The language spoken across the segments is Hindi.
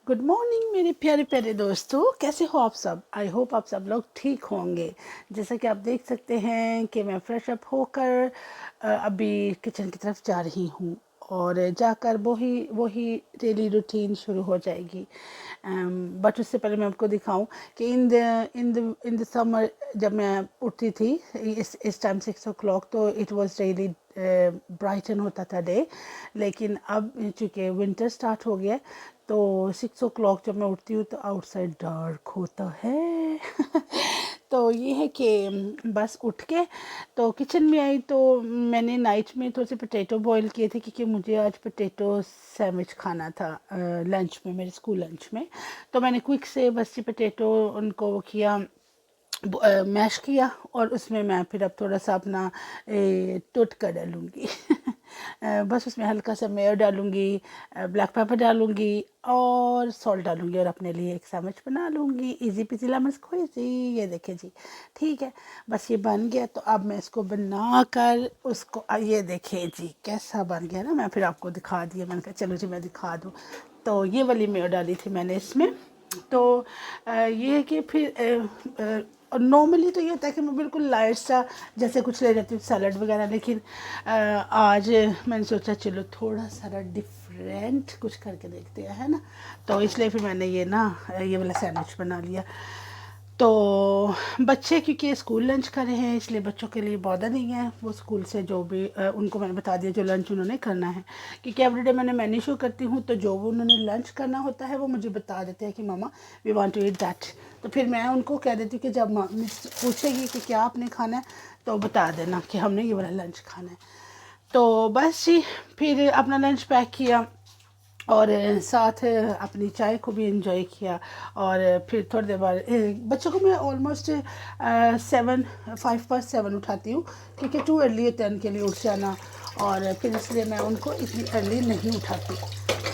गुड मॉर्निंग मेरे प्यारे प्यारे दोस्तों, कैसे हो आप सब। आई होप आप सब लोग ठीक होंगे। जैसा कि आप देख सकते हैं कि मैं फ्रेश अप होकर अभी किचन की तरफ जा रही हूँ और जाकर वही वही डेली रूटीन शुरू हो जाएगी। बट उससे पहले मैं आपको दिखाऊं कि इन द समर जब मैं उठती थी इस टाइम 6 o'clock, तो इट वाज रियली ब्राइटन होता था डे। लेकिन अब चूँकि विंटर स्टार्ट हो गया, तो 6 o'clock जब मैं उठती हूँ तो आउटसाइड डार्क होता है। तो ये है कि बस उठ के तो किचन में आई, तो मैंने नाइट में थोड़े से पोटैटो बॉईल किए थे क्योंकि मुझे आज पोटैटो सैंडविच खाना था लंच में, मेरे स्कूल लंच में। तो मैंने क्विक से बस ये पोटैटो उनको वो किया, मैश किया, और उसमें मैं फिर अब थोड़ा सा अपना टोटका डालूँगी। बस उसमें हल्का सा मेयो डालूँगी, ब्लैक पेपर डालूँगी और सॉल्ट डालूँगी और अपने लिए एक सैंडविच बना लूँगी। Easy peasy lemon squeezy. ये देखिए जी, ठीक है। बस ये बन गया, तो अब मैं इसको बनाकर उसको ये देखिए जी कैसा बन गया ना। मैं फिर आपको दिखा दिया, मैंने कहा चलो जी मैं दिखा दूँ। तो ये वाली मेयो डाली थी मैंने इसमें। तो ये है कि फिर और नॉर्मली तो ये होता है कि मैं बिल्कुल लाइट सा जैसे कुछ ले जाती हूँ सैलड वगैरह, लेकिन आज मैंने सोचा चलो थोड़ा सा डिफरेंट कुछ करके देखते हैं, है ना। तो इसलिए फिर मैंने ये वाला सैंडविच बना लिया। तो बच्चे क्योंकि स्कूल लंच कर रहे हैं, इसलिए बच्चों के लिए बॉर्डर नहीं है। वो स्कूल से जो भी उनको मैंने बता दिया जो लंच उन्होंने करना है, क्योंकि एवरीडे मैंने मेन्यू शो करती हूँ, तो जो वो उन्होंने लंच करना होता है वो मुझे बता देते हैं कि mama we want to eat that. तो फिर मैं उनको कह देती हूँ कि जब मिस पूछेगी कि क्या आपने खाना है, तो बता देना कि हमने ये वाला लंच खाना है। तो बस जी, फिर अपना लंच पैक किया और साथ अपनी चाय को भी इंजॉय किया। और फिर थोड़ी देर बाद बच्चों को मैं ऑलमोस्ट 5 past 7 उठाती हूँ, क्योंकि टू अर्ली होता है उनके लिए उठ जाना, और फिर इसलिए मैं उनको इतनी अर्ली नहीं उठाती।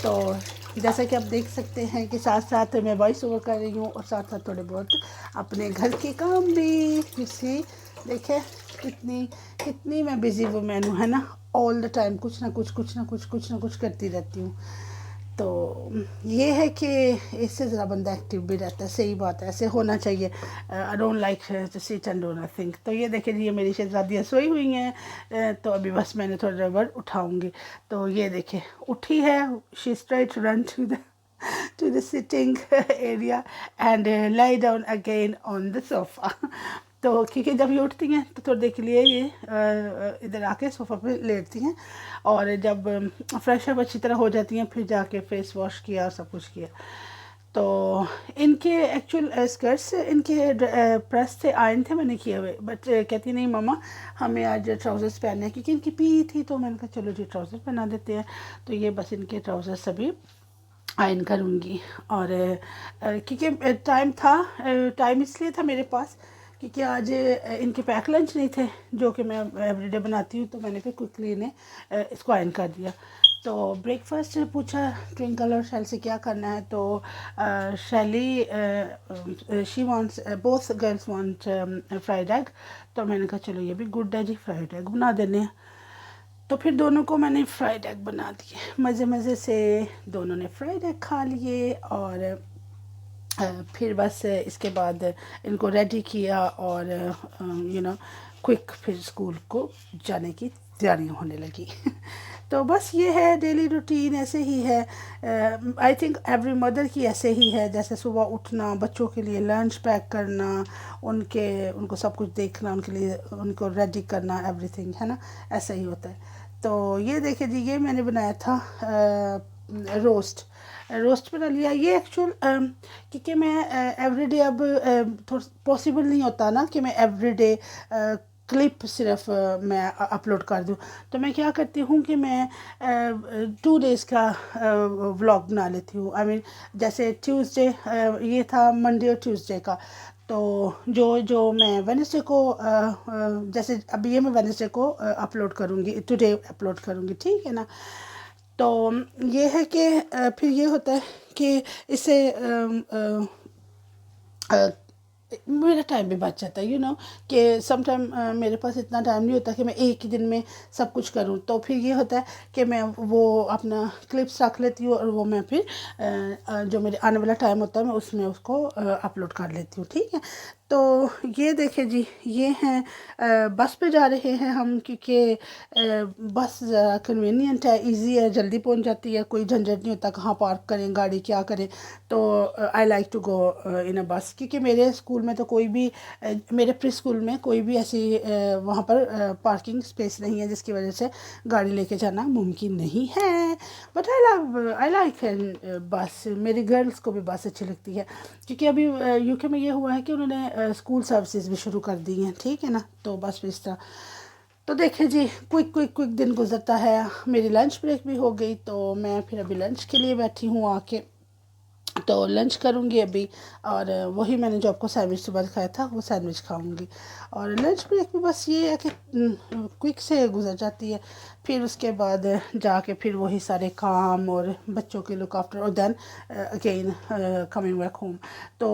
तो जैसा कि आप देख सकते हैं कि साथ साथ मैं वॉइस ओवर कर रही हूँ और साथ साथ थोड़े बहुत अपने घर के काम भी। इसी देखें कितनी कितनी मैं बिज़ी वूमेन हूँ, है ना। ऑल द टाइम कुछ ना कुछ करती रहती हूँ। तो ये है कि इससे ज़रा बंदा एक्टिव भी रहता है। सही बात है, ऐसे होना चाहिए। I don't like to sit and do nothing. तो ये देखिए जी, ये मेरी शहजादियाँ सोई हुई हैं। तो अभी बस मैंने थोड़ी देर बाद उठाऊँगी। तो ये देखिए उठी है, she stride to run to the sitting area and lie down again on the sofa। तो क्योंकि जब ये उठती हैं तो थोड़ी देर के लिए ये इधर आके सोफ़ा पे लेटती हैं, और जब फ्रेश अप अच्छी तरह हो जाती हैं फिर जाके फेस वॉश किया और सब कुछ किया। तो इनके एक्चुअल स्कर्ट्स इनके प्रेस थे, आयरन थे मैंने किए हुए, बट कहती नहीं मम्मा हमें आज ट्राउज़र्स पहनने हैं, क्योंकि इनकी पी थी। तो मैंने कहा चलो जी ट्राउज़र पहना देते हैं। तो ये बस इनके ट्राउज़र सभी आयरन करूँगी। और क्योंकि टाइम इसलिए था मेरे पास क्योंकि आज इनके पैक लंच नहीं थे जो कि मैं एवरीडे बनाती हूँ, तो मैंने फिर क्विकली इन्हें इसको आयरन कर दिया। तो ब्रेकफास्ट पूछा ट्विंकल और शैल से क्या करना है, तो शैली she wants, both girls want fried egg. तो मैंने कहा चलो ये भी गुड है जी, फ्राइड एग बना देने हैं। तो फिर दोनों को मैंने फ्राइड एग बना दिए, मज़े मज़े से दोनों ने फ्राइड एग खा लिए। और फिर बस इसके बाद इनको रेडी किया और क्विक फिर स्कूल को जाने की तैयारियां होने लगी। तो बस ये है डेली रूटीन, ऐसे ही है। आई थिंक एवरी मदर की ऐसे ही है, जैसे सुबह उठना, बच्चों के लिए लंच पैक करना, उनको सब कुछ देखना, उनके लिए उनको रेडी करना, एवरीथिंग, है ना। ऐसा ही होता है। तो ये देखिए जी, ये मैंने बनाया था रोस्ट बना लिया। ये एक्चुअल क्योंकि मैं एवरीडे अब थोड़ा पॉसिबल नहीं होता ना कि मैं एवरीडे क्लिप सिर्फ मैं अपलोड कर दूँ। तो मैं क्या करती हूँ कि मैं 2 डेज़ का व्लॉग बना लेती हूँ। आई मीन जैसे ट्यूसडे ये था, मंडे और ट्यूसडे का। तो जो जो मैं वेडनेसडे को जैसे अभी ये मैं वेडनेसडे को अपलोड करूँगी, टुडे अपलोड करूँगी, ठीक है ना। तो ये है कि फिर ये होता है कि इससे मेरा टाइम भी बच जाता है, यू नो कि सम टाइम मेरे पास इतना टाइम नहीं होता कि मैं एक ही दिन में सब कुछ करूं। तो फिर ये होता है कि मैं वो अपना क्लिप्स रख लेती हूँ और वो मैं फिर जो मेरे आने वाला टाइम होता है मैं उसमें उसको अपलोड कर लेती हूँ, ठीक है। तो ये देखें जी, ये हैं बस पे जा रहे हैं हम, क्योंकि बस ज़रा कन्वीनियंट है, इजी है, जल्दी पहुंच जाती है, कोई झंझट नहीं होता कहाँ पार्क करें गाड़ी, क्या करें। तो आई लाइक टू गो इन अ बस, क्योंकि मेरे स्कूल में तो कोई भी मेरे प्री स्कूल में कोई भी ऐसी वहाँ पर पार्किंग स्पेस नहीं है, जिसकी वजह से गाड़ी लेके जाना मुमकिन नहीं है। बट आई लाइक बस। मेरी गर्ल्स को भी बस अच्छी लगती है, क्योंकि अभी यूके में ये हुआ है कि उन्होंने स्कूल सर्विसेज भी शुरू कर दी हैं, ठीक है ना। तो बस इस तरह। तो देखें जी, क्विक क्विक क्विक दिन गुजरता है। मेरी लंच ब्रेक भी हो गई, तो मैं फिर अभी लंच के लिए बैठी हूँ आके। तो लंच करूँगी अभी, और वही मैंने जो आपको सैंडविच सुबह खाया था वो सैंडविच खाऊँगी। और लंच ब्रेक में बस ये है कि क्विक से गुजर जाती है। फिर उसके बाद जाके फिर वही सारे काम और बच्चों के लुक आफ्टर, और then again coming back home. तो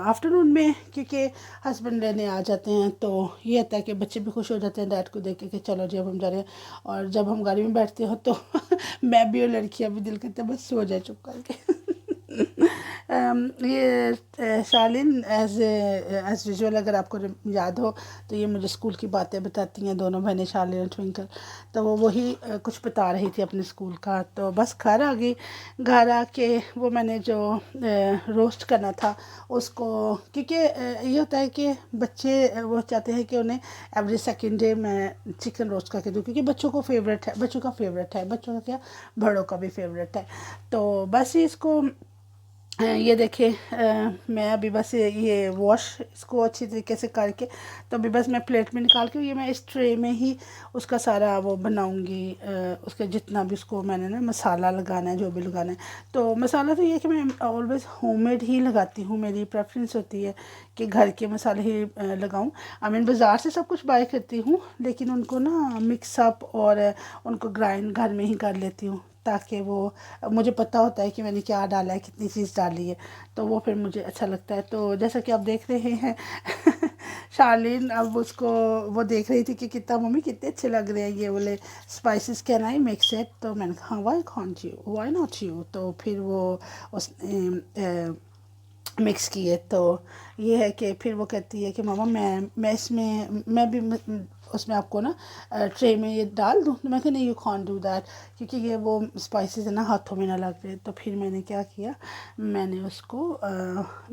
आफ्टरनून में क्योंकि हस्बैंड लेने आ जाते हैं, तो ये होता है कि बच्चे भी खुश हो जाते हैं डैड को देख के कि चलो जी अब हम जा रहे हैं। और जब हम गाड़ी में बैठते हो तो मैं भी और लड़कियाँ भी दिल करते बस सो जाए चुप करके। ये शालिन एज यूजुअल अगर आपको याद हो तो ये मुझे स्कूल की बातें बताती हैं, दोनों बहनें शालिन और ट्विंकल। तो वो वही कुछ बता रही थी अपने स्कूल का। तो बस घर आ गई। घर आके वो मैंने जो रोस्ट करना था उसको, क्योंकि ये होता है कि बच्चे वो चाहते हैं कि उन्हें एवरी सेकेंड डे मैं चिकन रोस्ट करके दूँ, क्योंकि बच्चों को फेवरेट है, बच्चों का फेवरेट है, बच्चों का क्या बड़ों का भी फेवरेट है। तो बस इसको ये देखिए मैं अभी बस ये वॉश इसको अच्छी तरीके से करके, तो अभी बस मैं प्लेट में निकाल के ये मैं इस ट्रे में ही उसका सारा वो बनाऊंगी। उसका जितना भी उसको मैंने ना मसाला लगाना है, जो भी लगाना है। तो मसाला तो ये है कि मैं ऑलवेज़ होममेड ही लगाती हूँ, मेरी प्रेफरेंस होती है कि घर के मसाले ही लगाऊँ। आई मीन बाज़ार से सब कुछ बाय करती हूँ, लेकिन उनको ना मिक्सअप और उनको ग्राइंड घर में ही कर लेती हूँ, ताकि वो मुझे पता होता है कि मैंने क्या डाला है, कितनी चीज़ डाली है, तो वो फिर मुझे अच्छा लगता है। तो जैसा कि आप देख रहे हैं शार्लिन अब उसको वो देख रही थी कि कितना मम्मी कितने अच्छे लग रहे हैं ये बोले spices, can I mix it. तो मैंने कहा हाँ why can't you, why not you. तो फिर वो उसने मिक्स किए। तो ये है कि फिर वो कहती है कि मामा मैं इसमें मैं भी उसमें आपको ना ट्रे में ये डाल दूँ। तो मैं कहा नहीं, यू कांट डू दैट, क्योंकि ये वो स्पाइसेस है ना हाथों में ना लग रहे। तो फिर मैंने क्या किया, मैंने उसको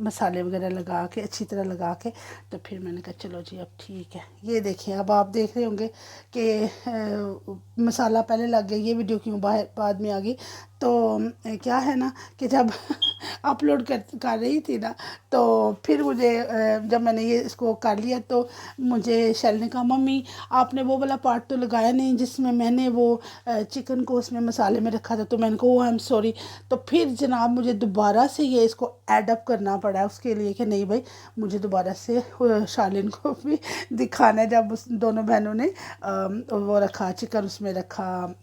मसाले वगैरह लगा के अच्छी तरह लगा के, तो फिर मैंने कहा चलो जी अब ठीक है। ये देखिए अब आप देख रहे होंगे कि मसाला पहले लग गया, ये वीडियो क्यों बाद में आ गई। तो क्या है ना कि जब अपलोड कर रही थी ना, तो फिर मुझे जब मैंने ये इसको कर लिया तो मुझे शैल ने कहा मम्मी आपने वो वाला पार्ट तो लगाया नहीं जिसमें मैंने वो चिकन को उसमें मसाले में रखा था। तो मैंने कहा ओह आई एम सॉरी। तो फिर जनाब मुझे दोबारा से ये इसको ऐड अप करना पड़ा उसके लिए कि नहीं भाई मुझे दोबारा से शालिन को भी दिखाना है, जब उस दोनों बहनों ने वो रखा चिकन उसमें रखा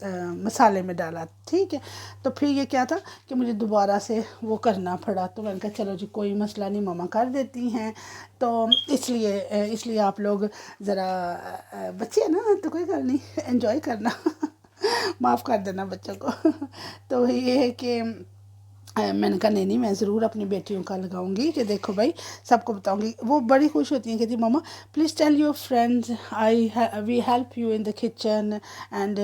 मसाले में डाला, ठीक है। तो फिर ये क्या था कि मुझे दोबारा से वो करना पड़ा। तो मैंने कहा चलो जी कोई मसला नहीं, मम्मा कर देती हैं। तो इसलिए आप लोग ज़रा बच्चे हैं ना तो कोई गल नहीं, एंजॉय करना माफ़ कर देना बच्चों को। तो ये है कि मैंने कहा नहीं मैं ज़रूर अपनी बेटियों का लगाऊंगी कि देखो भाई सबको बताऊंगी। वो बड़ी खुश होती हैं, कहती mumma please tell your friends we help you in the kitchen and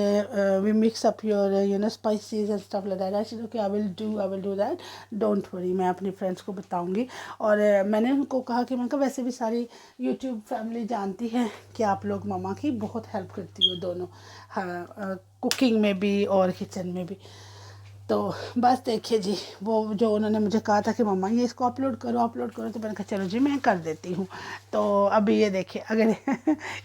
we mix up your you know spices and stuff like that. I said okay I will do that, don't worry, मैं अपनी फ्रेंड्स को बताऊंगी। और मैंने उनको कहा कि मैं कहा वैसे भी सारी यूट्यूब फैमिली जानती है कि आप लोग मम्मा की बहुत हेल्प करती हो दोनों, हाँ कुकिंग में भी और किचन में भी। तो बस देखिए जी वो जो उन्होंने मुझे कहा था कि मम्मा ये इसको अपलोड करो, तो मैंने कहा चलो जी मैं कर देती हूँ। तो अभी ये देखिए अगर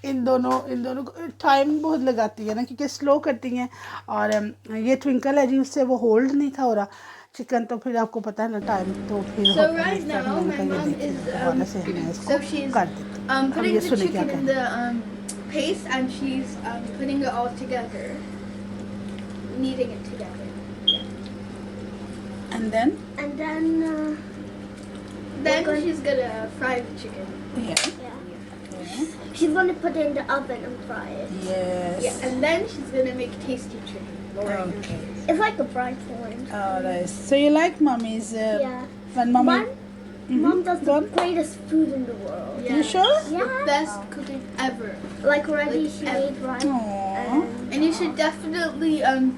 इन दोनों को टाइम बहुत लगाती है ना, क्योंकि स्लो करती हैं। और ये ट्विंकल है जी, उससे वो होल्ड नहीं था हो रहा चिकन। तो फिर आपको पता है ना टाइम तो फिर So होता है right इस तरह। तो now, मैंने my कहा ये mom देखिए is दोबारा से मैं इसको so she's कर देती हूँ। अब putting ये the सुने क्या chicken कह in रही the है। paste, and she's putting it all together, kneading it together. And then And then Then she's gonna fry the chicken. Yeah. Yeah. She's gonna put it in the oven and fry it. Yes. Yeah, and then she's gonna make tasty chicken. Okay. It's like a fried corn. Alright. So you like mommy's? Yeah. When mommy. Mom, Mom does Go the on. greatest food in the world. You sure? The Yeah. best cooking ever. Like already Like she ever. made rice. Aww. And you should definitely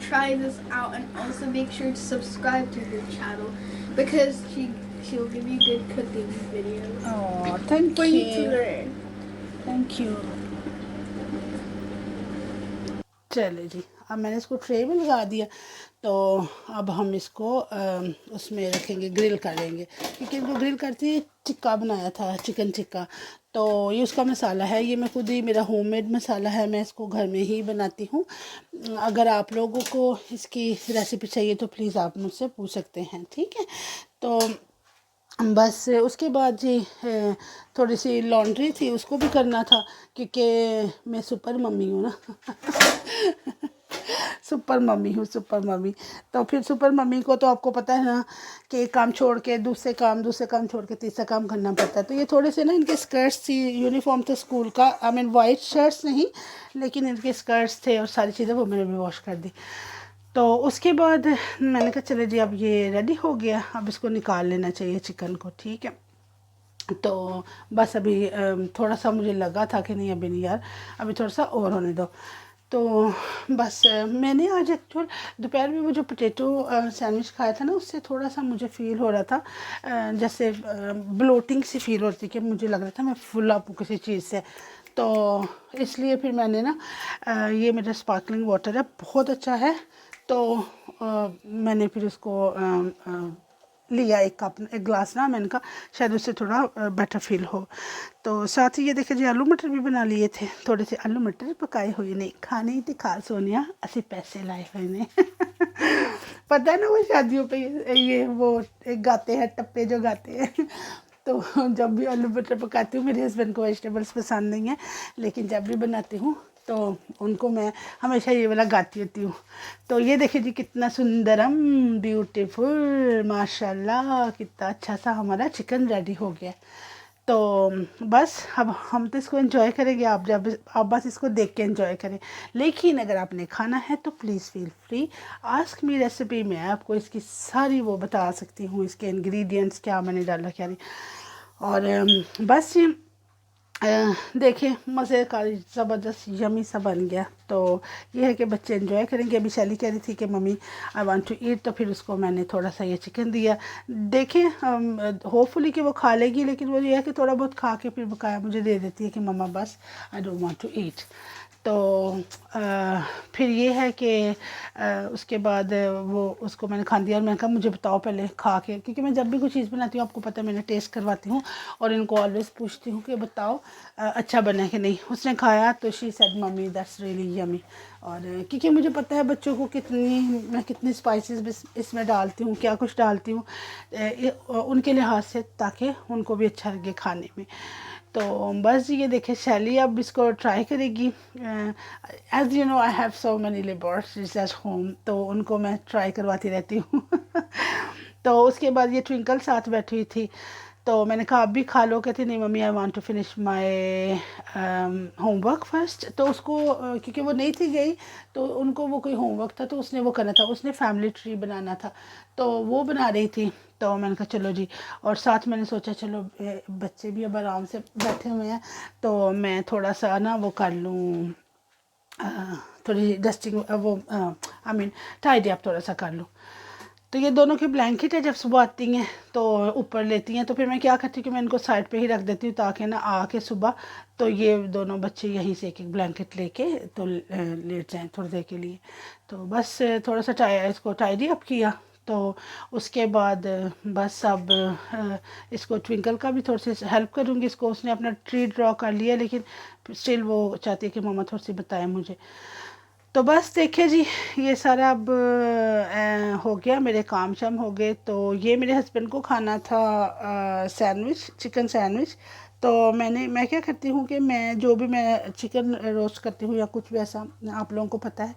try this out, and also make sure to subscribe to her channel because she'll give you good cooking videos Oh, thank for you to you. learn. Thank you. चले जी, अब मैंने इसको ट्रे में लगा दिया, तो अब हम इसको उसमें रखेंगे, ग्रिल करेंगे, क्योंकि इनको ग्रिल करते टिक्का बनाया था, चिकन टिक्का। तो ये उसका मसाला है, ये मैं खुद ही, मेरा होममेड मसाला है, मैं इसको घर में ही बनाती हूँ। अगर आप लोगों को इसकी रेसिपी चाहिए तो प्लीज़ आप मुझसे पूछ सकते हैं, ठीक है। तो बस उसके बाद जी थोड़ी सी लॉन्ड्री थी, उसको भी करना था, क्योंकि मैं सुपर मम्मी हूँ ना सुपर मम्मी हूँ, सुपर मम्मी। तो फिर सुपर मम्मी को तो आपको पता है ना कि एक काम छोड़ के दूसरे काम छोड़ के तीसरा काम करना पड़ता है। तो ये थोड़े से ना इनके स्कर्ट्स थी, यूनिफॉर्म था स्कूल का, आई मीन वाइट शर्ट्स नहीं, लेकिन इनके स्कर्ट्स थे और सारी चीज़ें वो मैंने भी वॉश कर दी। तो उसके बाद मैंने कहा चले जी, अब ये रेडी हो गया, अब इसको निकाल लेना चाहिए चिकन को, ठीक है। तो बस अभी थोड़ा सा मुझे लगा था कि नहीं अभी नहीं यार, अभी थोड़ा सा और होने दो। तो बस मैंने आज एक्चुअल दोपहर में वो जो पोटैटो सैंडविच खाया था ना, उससे थोड़ा सा मुझे फ़ील हो रहा था जैसे ब्लोटिंग सी फील होती, कि मुझे लग रहा था मैं फुला हूँ किसी चीज़ से। तो इसलिए फिर मैंने ना ये मेरा स्पार्कलिंग वाटर है, बहुत अच्छा है। तो मैंने फिर उसको लिया एक कप, एक ग्लास ना, मैंने कहा शायद उससे थोड़ा बेटर फील हो। तो साथ ही ये देखिए जी, आलू मटर भी बना लिए थे, थोड़े से आलू मटर पकाए हुए ने, खाने ते खा सोनिया असी पैसे लाए हुए ने पता है ना वो शादियों पे ये वो एक गाते हैं, टप्पे जो गाते हैं तो जब भी आलू मटर पकाती हूँ, मेरे हस्बैंड को वेजिटेबल्स पसंद नहीं है, लेकिन जब भी बनाती हूँ तो उनको मैं हमेशा ये वाला गाती होती हूँ। तो ये देखिए जी, कितना सुंदरम ब्यूटीफुल, माशाल्लाह, कितना अच्छा सा हमारा चिकन रेडी हो गया। तो बस अब हम तो इसको एंजॉय करेंगे, आप बस इसको देख के एंजॉय करें। लेकिन अगर आपने खाना है तो please feel free, ask me recipe, मैं आपको इसकी सारी वो बता सकती हूँ, इसके इंग्रेडिएंट्स क्या मैंने डाला क्या नहीं। और बस देखिए मज़े का ज़बरदस्त यमी सा बन गया। तो ये है कि बच्चे एंजॉय करेंगे। अभी शैली कह रही थी कि मम्मी आई वांट टू ईट, तो फिर उसको मैंने थोड़ा सा ये चिकन दिया। देखें होपफुली कि वो खा लेगी, लेकिन वो ये है कि थोड़ा बहुत खा के फिर बकाया मुझे दे देती है कि मम्मा बस I don't want to eat. तो फिर ये है कि उसके बाद वो उसको मैंने खा दिया, और मैंने कहा मुझे बताओ पहले खा के, क्योंकि मैं जब भी कोई चीज़ बनाती हूँ आपको पता है मैंने टेस्ट करवाती हूँ, और इनको ऑलवेज़ पूछती हूँ कि बताओ अच्छा बना है कि नहीं। उसने खाया तो she said mummy that's really yummy. और क्योंकि मुझे पता है बच्चों को मैं कितनी स्पाइसेस इसमें डालती हूँ, क्या कुछ डालती हूँ उनके लिहाज से, ताकि उनको भी अच्छा लगे खाने में। तो बस ये देखिए शैली अब इसको ट्राई करेगी। As you know I have so many laboratories at home, तो उनको मैं ट्राई करवाती रहती हूँ तो उसके बाद ये ट्विंकल साथ बैठी हुई थी, तो मैंने कहा आप भी खा लो। कहती नहीं मम्मी I want to finish my homework first. तो उसको क्योंकि वो नहीं थी गई, तो उनको वो कोई होमवर्क था तो उसने वो करना था, उसने फैमिली ट्री बनाना था, तो वो बना रही थी। तो मैंने कहा चलो जी, और साथ मैंने सोचा चलो बच्चे भी अब आराम से बैठे हुए हैं, तो मैं थोड़ा सा ना वो कर लूँ, थोड़ी डस्टिंग वो आई मीन टाइडी अप थोड़ा सा कर लूँ। तो ये दोनों के ब्लैंकेट है, जब सुबह आती हैं तो ऊपर लेती हैं, तो फिर मैं क्या करती हूँ कि मैं इनको साइड पे ही रख देती हूँ, ताकि ना आके सुबह तो ये दोनों बच्चे यहीं से एक एक ब्लैंकेट लेके तो लेट जाएं थोड़ी देर के लिए। तो बस थोड़ा सा इसको टाइडी अप किया। तो उसके बाद बस अब इसको ट्विंकल का भी थोड़ी सी हेल्प करूँगी इसको। उसने अपना ट्री ड्रॉ कर लिया, लेकिन स्टिल वो चाहती है कि मम्मा थोड़ी सी बताएं मुझे। तो बस देखिए जी, ये सारा अब हो गया, मेरे काम शाम हो गए। तो ये मेरे हस्बैंड को खाना था सैंडविच, चिकन सैंडविच। तो मैं क्या करती हूँ कि मैं जो भी मैं चिकन रोस्ट करती हूँ या कुछ भी ऐसा आप लोगों को पता है,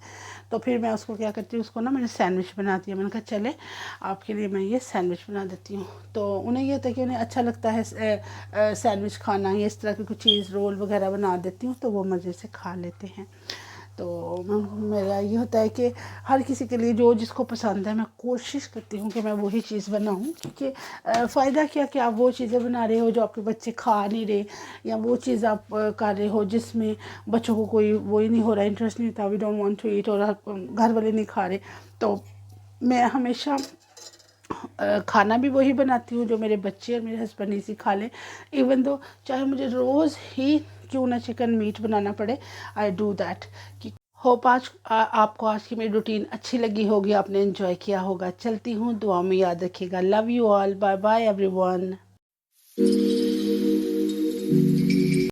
तो फिर मैं उसको क्या करती हूँ, उसको ना मैंने सैंडविच बना दिया। मैंने कहा चले आपके लिए मैं ये सैंडविच बना देती हूँ। तो उन्हें ये होता है कि उन्हें अच्छा लगता है सैंडविच खाना, या इस तरह की कुछ चीज़ रोल वगैरह बना देती हूँ तो वो मज़े से खा लेते हैं। तो मेरा ये होता है कि हर किसी के लिए जो जिसको पसंद है मैं कोशिश करती हूँ कि मैं वही चीज़ बनाऊँ, क्योंकि फ़ायदा क्या कि आप वो चीज़ें बना रहे हो जो आपके बच्चे खा नहीं रहे, या वो चीज़ आप कर रहे हो जिसमें बच्चों को कोई वो ही नहीं हो रहा, इंटरेस्ट नहीं होता, we don't want to eat, और घर वाले नहीं खा रहे। तो मैं हमेशा खाना भी वही बनाती हूँ जो मेरे बच्चे और मेरे हस्बैंड इसी खा लें, इवन दो चाहे मुझे रोज़ ही क्यों ना चिकन मीट बनाना पड़े, आई डू दैट। कि होप आपको आज की मेरी रूटीन अच्छी लगी होगी, आपने एंजॉय किया होगा। चलती हूँ, दुआ में याद रखिएगा। Love you all, bye bye everyone.